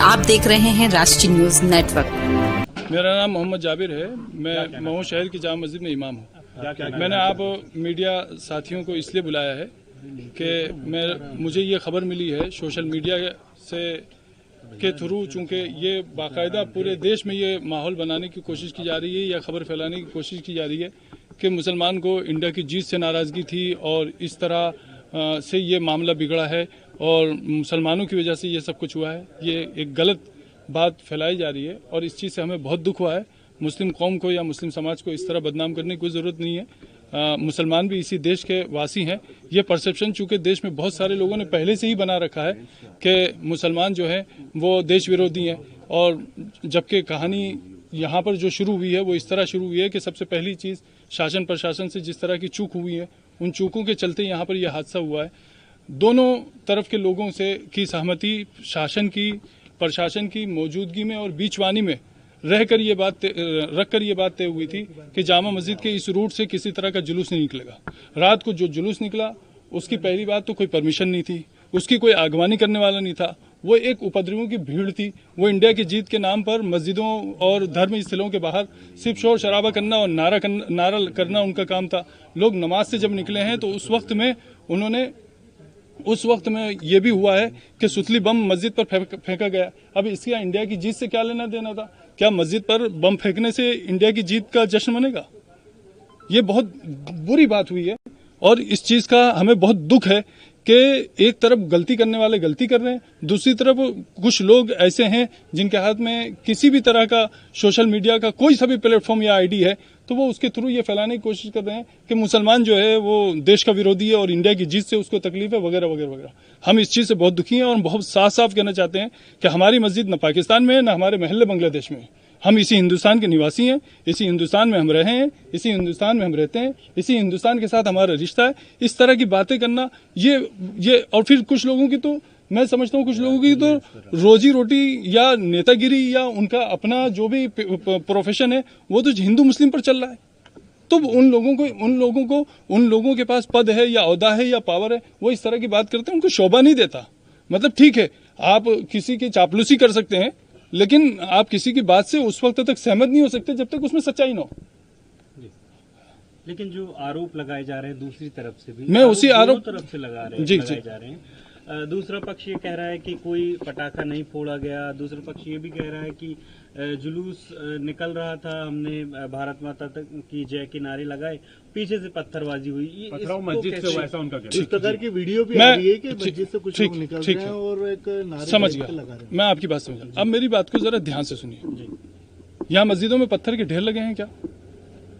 आप देख रहे हैं राष्ट्रीय न्यूज नेटवर्क। मेरा नाम मोहम्मद जाबिर है। मैं महू शहर की जामा मस्जिद में इमाम हूँ। मैंने आप मीडिया साथियों को इसलिए बुलाया है कि मुझे ये खबर मिली है सोशल मीडिया से के थ्रू, चूँकि ये बाकायदा पूरे देश में ये माहौल बनाने की कोशिश की जा रही है या खबर फैलाने की कोशिश की जा रही है कि मुसलमान को इंडिया की जीत से नाराज़गी थी और इस तरह से ये मामला बिगड़ा है और मुसलमानों की वजह से ये सब कुछ हुआ है। ये एक गलत बात फैलाई जा रही है और इस चीज़ से हमें बहुत दुख हुआ है। मुस्लिम कौम को या मुस्लिम समाज को इस तरह बदनाम करने की कोई ज़रूरत नहीं है। मुसलमान भी इसी देश के वासी हैं। ये परसेप्शन चूँकि देश में बहुत सारे लोगों ने पहले से ही बना रखा है कि मुसलमान जो है वो देश विरोधी हैं, और जबकि कहानी यहाँ पर जो शुरू हुई है वो इस तरह शुरू हुई है कि सबसे पहली चीज़ शासन प्रशासन से जिस तरह की चूक हुई है, उन चूकों के चलते यहाँ पर यह हादसा हुआ है। दोनों तरफ के लोगों से की सहमति, शासन की, प्रशासन की मौजूदगी में और बीचवानी में रखकर ये बात तय हुई थी कि जामा मस्जिद के इस रूट से किसी तरह का जुलूस नहीं निकलेगा। रात को जो जुलूस निकला उसकी पहली बात तो कोई परमिशन नहीं थी, उसकी कोई आगवानी करने वाला नहीं था। वो एक उपद्रवियों की भीड़ थी। वो इंडिया की जीत के नाम पर मस्जिदों और धर्म स्थलों के बाहर सिर्फ शोर शराबा करना और नारा करना उनका काम था। लोग नमाज से जब निकले हैं तो उस वक्त में ये भी हुआ है कि सुतली बम मस्जिद पर फेंका गया। अब इसका इंडिया की जीत से क्या लेना देना था? क्या मस्जिद पर बम फेंकने से इंडिया की जीत का जश्न मनेगा? ये बहुत बुरी बात हुई है और इस चीज़ का हमें बहुत दुख है कि एक तरफ गलती करने वाले गलती कर रहे हैं, दूसरी तरफ कुछ लोग ऐसे हैं जिनके हाथ में किसी भी तरह का सोशल मीडिया का कोई सा भी प्लेटफॉर्म या आईडी है तो वो उसके थ्रू ये फैलाने की कोशिश कर रहे हैं कि मुसलमान जो है वो देश का विरोधी है और इंडिया की जीत से उसको तकलीफ है वगैरह वगैरह वगैरह। हम इस चीज़ से बहुत दुखी हैं और बहुत साफ साफ कहना चाहते हैं कि हमारी मस्जिद न पाकिस्तान में है, न हमारे महल्ले बांग्लादेश में है। हम इसी हिंदुस्तान के निवासी हैं, इसी हिंदुस्तान में हम रहे हैं, इसी हिंदुस्तान में हम रहते हैं, इसी हिंदुस्तान के साथ हमारा रिश्ता है। इस तरह की बातें करना ये और फिर कुछ लोगों की तो मैं समझता हूँ कुछ लोगों की तो रोजी रोटी या नेतागिरी या उनका अपना जो भी प्रोफेशन है वो तो हिंदू मुस्लिम पर चल रहा है। तो उन लोगों के पास पद है या ओहदा है या पावर है, वो इस तरह की बात करते हैं, उनको शोभा नहीं देता। मतलब ठीक है, आप किसी की चापलूसी कर सकते हैं लेकिन आप किसी की बात से उस वक्त तक सहमत नहीं हो सकते जब तक उसमें सच्चाई न हो। लेकिन जो आरोप लगाए जा रहे हैं दूसरी तरफ से भी, मैं उसी आरोप तरफ से लगाए जा रहे हैं। दूसरा पक्ष ये कह रहा है कि कोई पटाखा नहीं फोड़ा गया, दूसरा पक्ष ये भी कह रहा है कि जुलूस निकल रहा था, हमने भारत माता तक की जय के नारे लगाए, पीछे से पत्थरबाजी हुई। मस्जिद से ऐसा उनका इस प्रकार की वीडियो भी आ रही है कि मस्जिद से कुछ लोग निकल रहे हैं और एक नारे समझ गया। मैं आपकी बात समझा। अब मेरी बात को जरा ध्यान से सुनिए। यहाँ मस्जिदों में पत्थर के ढेर लगे हैं क्या?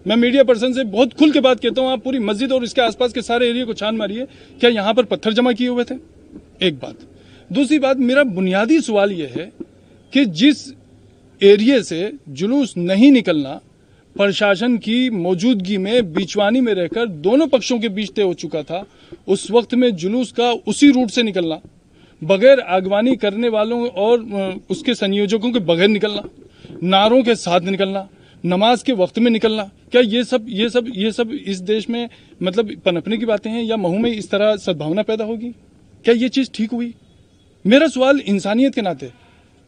मैं मीडिया पर्सन से बहुत खुल के बात कहता हूँ, आप पूरी मस्जिद और इसके आसपास के सारे एरिया को छान मारिए, क्या यहाँ पर पत्थर जमा किए हुए थे? एक बात। दूसरी बात, मेरा बुनियादी सवाल यह है कि जिस एरिया से जुलूस नहीं निकलना प्रशासन की मौजूदगी में बीचवानी में रहकर दोनों पक्षों के बीच तय हो चुका था, उस वक्त में जुलूस का उसी रूट से निकलना, बगैर आगवानी करने वालों और उसके संयोजकों के बगैर निकलना, नारों के साथ निकलना, नमाज के वक्त में निकलना, क्या ये सब इस देश में मतलब पनपने की बातें हैं या महू में इस तरह सद्भावना पैदा होगी? क्या ये चीज ठीक हुई? मेरा सवाल इंसानियत के नाते,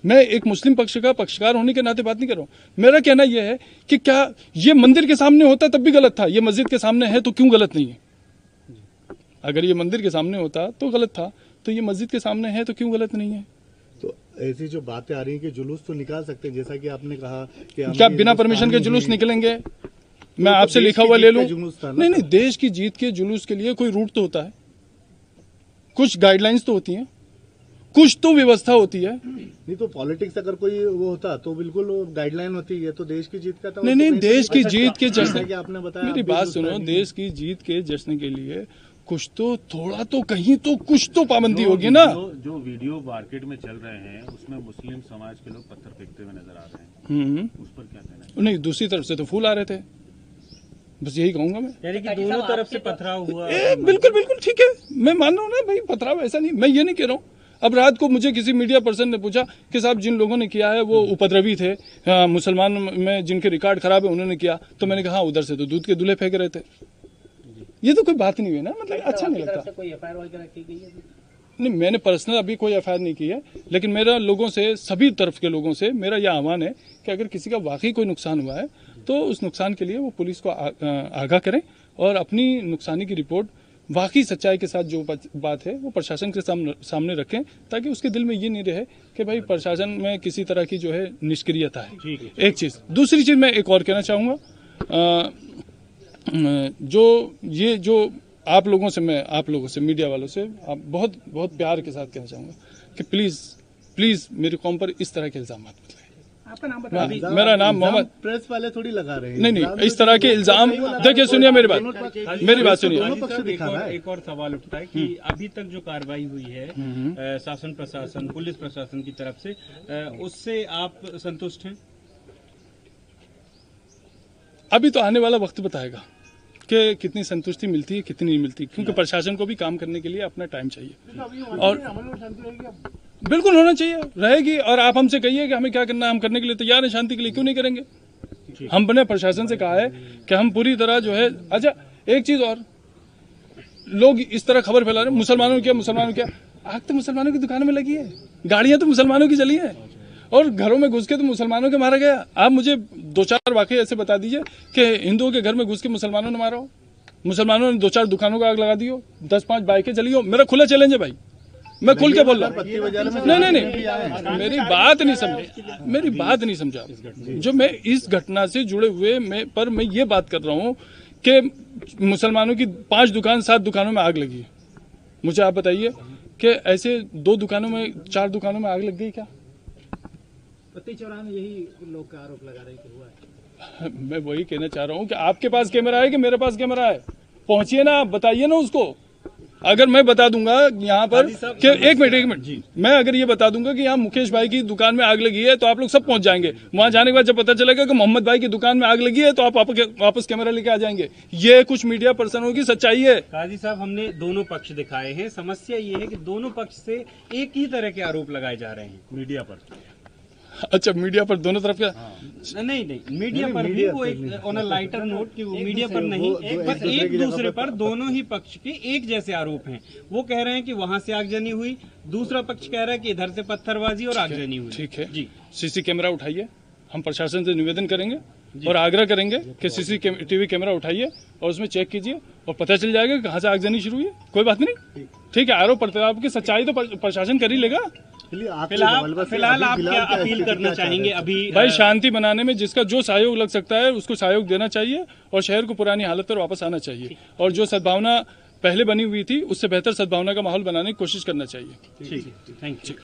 मैं एक मुस्लिम पक्ष का पक्षकार होने के नाते बात नहीं कर रहा हूं। मेरा कहना यह है कि क्या ये मंदिर के सामने होता तब भी गलत था, ये मस्जिद के सामने है तो क्यों गलत नहीं है? अगर ये मंदिर के सामने होता तो गलत था, तो ये मस्जिद के सामने है तो क्यों गलत नहीं है? तो ऐसी जो बातें आ रही हैं कि जुलूस तो निकाल सकते हैं, जैसा कि आपने कहा कि क्या बिना परमिशन के जुलूस निकलेंगे? मैं आपसे लिखा हुआ ले लूं? नहीं, देश की जीत के जुलूस के लिए कोई रूट तो होता है, कुछ गाइडलाइंस तो होती हैं, कुछ तो व्यवस्था होती है। नहीं तो पॉलिटिक्स अगर कोई वो होता तो बिल्कुल गाइडलाइन होती है, तो देश की जीत का तो नहीं, देश की जीत के जश्न, आपने बताया, मेरी बात सुनो, देश की जीत के जश्न के लिए कुछ तो थोड़ा तो कहीं तो कुछ तो पाबंदी होगी ना। जो वीडियो मार्केट में चल रहे हैं उसमें मुस्लिम समाज के लोग पत्थर फेंकते हुए नजर आ रहे हैं, उस पर क्या कहना है? नहीं, दूसरी तरफ से तो फूल आ रहे थे, बस यही कहूंगा मैं। यानी कि दोनों तरफ से पथराव हुआ। बिल्कुल ठीक है, मैं मान रहा हूँ ना भाई, पथराव ऐसा नहीं, मैं ये नहीं कह रहा हूँ। अब रात को मुझे किसी मीडिया पर्सन ने पूछा कि साहब जिन लोगों ने किया है वो उपद्रवी थे, मुसलमान में जिनके रिकॉर्ड खराब है उन्होंने किया, तो मैंने कहा उधर से तो दूध के दूल्हे फेंक रहे थे। ये तो कोई बात नहीं हुई ना, मतलब अच्छा नहीं लगता। कोई एफआईआर वगैरह की गई है? नहीं, मैंने पर्सनल अभी कोई एफआईआर नहीं की है, लेकिन मेरा लोगों से, सभी तरफ के लोगों से मेरा यह आह्वान है कि अगर किसी का वाकई कोई नुकसान हुआ है तो उस नुकसान के लिए वो पुलिस को आगाह करें और अपनी नुकसानी की रिपोर्ट वाकई सच्चाई के साथ जो बात है वो प्रशासन के सामने रखें, ताकि उसके दिल में ये नहीं रहे कि भाई प्रशासन में किसी तरह की जो है निष्क्रियता है। एक चीज़। दूसरी चीज़ मैं एक और कहना चाहूँगा, जो आप लोगों से मीडिया वालों से आप बहुत बहुत प्यार के साथ कहना चाहूँगा कि प्लीज़ मेरी कौम पर इस तरह के इल्ज़ाम मत लगाएं। आपका नाम बताइए। मेरा नाम मोहम्मद। प्रेस वाले थोड़ी लगा रहे हैं। नहीं, इस तरह के इल्जाम, देखिए सुनिए मेरी बात सुनिए। एक और सवाल उठता है कि अभी तक जो कार्रवाई हुई है शासन प्रशासन, पुलिस प्रशासन की तरफ से, उससे आप संतुष्ट हैं? अभी तो आने वाला वक्त बताएगा कि कितनी संतुष्टि मिलती है, कितनी नहीं मिलती, क्योंकि प्रशासन को भी काम करने के लिए अपना टाइम चाहिए और बिल्कुल होना चाहिए, रहेगी। और आप हमसे कहिए कि हमें क्या करना है, हम करने के लिए तैयार हैं, शांति के लिए क्यों नहीं करेंगे। हमने प्रशासन से कहा है कि हम पूरी तरह जो है। अच्छा, एक चीज और, लोग इस तरह खबर फैला रहे हैं मुसलमानों क्या, आग तो मुसलमानों की दुकान में लगी है, गाड़ियां तो मुसलमानों की चली है और घरों में घुस के तो मुसलमानों के मारा गया। आप मुझे 2-4 वाकई ऐसे बता दीजिए कि हिंदुओं के घर में घुस के मुसलमानों ने मारा हो, मुसलमानों ने 2-4 दुकानों को आग लगा दी हो, 10-5 बाइकें जली हो। मेरा खुला चैलेंज है भाई, मैं खुल के बोल रहा हूँ। नहीं, मेरी बात नहीं समझा। जो मैं इस घटना से जुड़े हुए मैं ये बात कर रहा हूँ कि मुसलमानों की 5 दुकान 7 दुकानों में आग लगी है। मुझे आप बताइए कि ऐसे 2 दुकानों में 4 दुकानों में आग लग गई क्या? पत्ती चौराहे में यही लोग का आरोप लगा रहे हैं कि हुआ है। मैं वही कहना चाह रहा हूँ कि आपके पास कैमरा है कि मेरे पास कैमरा है, पहुंचिए ना, आप बताइए ना उसको। अगर मैं बता दूंगा यहाँ पर कि एक मिनट मैं अगर ये बता दूंगा कि यहाँ मुकेश भाई की दुकान में आग लगी है तो आप लोग सब पहुंच जाएंगे। वहां जाने के बाद जब पता चलेगा कि मोहम्मद भाई की दुकान में आग लगी है तो आप वापस कैमरा लेके आ जाएंगे। ये कुछ मीडिया पर्सनों की सच्चाई है। काजी साहब, हमने दोनों पक्ष दिखाए हैं। समस्या ये है कि दोनों पक्ष से एक ही तरह के आरोप लगाए जा रहे हैं मीडिया पर। अच्छा, मीडिया पर दोनों तरफ का? नहीं, मीडिया पर भी वो एक ऑन अ लाइटर नोट कि वो मीडिया पर नहीं, बस एक दूसरे पर दोनों ही पक्ष के एक जैसे आरोप हैं। वो कह रहे हैं कि वहां से आगजनी हुई, दूसरा पक्ष कह रहा है कि इधर से पत्थरबाजी और आगजनी हुई। ठीक है जी, सीसी कैमरा उठाइए, हम प्रशासन से निवेदन करेंगे और आग्रह करेंगे कि सीसीटीवी कैमरा उठाइए और उसमें चेक कीजिए और पता चल जाएगा कहाँ से आगजनी शुरू हुई है। कोई बात नहीं, ठीक है। आरोप प्रत्यारोप की सच्चाई तो प्रशासन कर ही लेगा। फिलहाल आप क्या अपील करना चाहेंगे? अभी भाई, शांति बनाने में जिसका जो सहयोग लग सकता है उसको सहयोग देना चाहिए और शहर को पुरानी हालत पर वापस आना चाहिए और जो सद्भावना पहले बनी हुई थी उससे बेहतर सद्भावना का माहौल बनाने की कोशिश करना चाहिए। ठीक है, थैंक यू।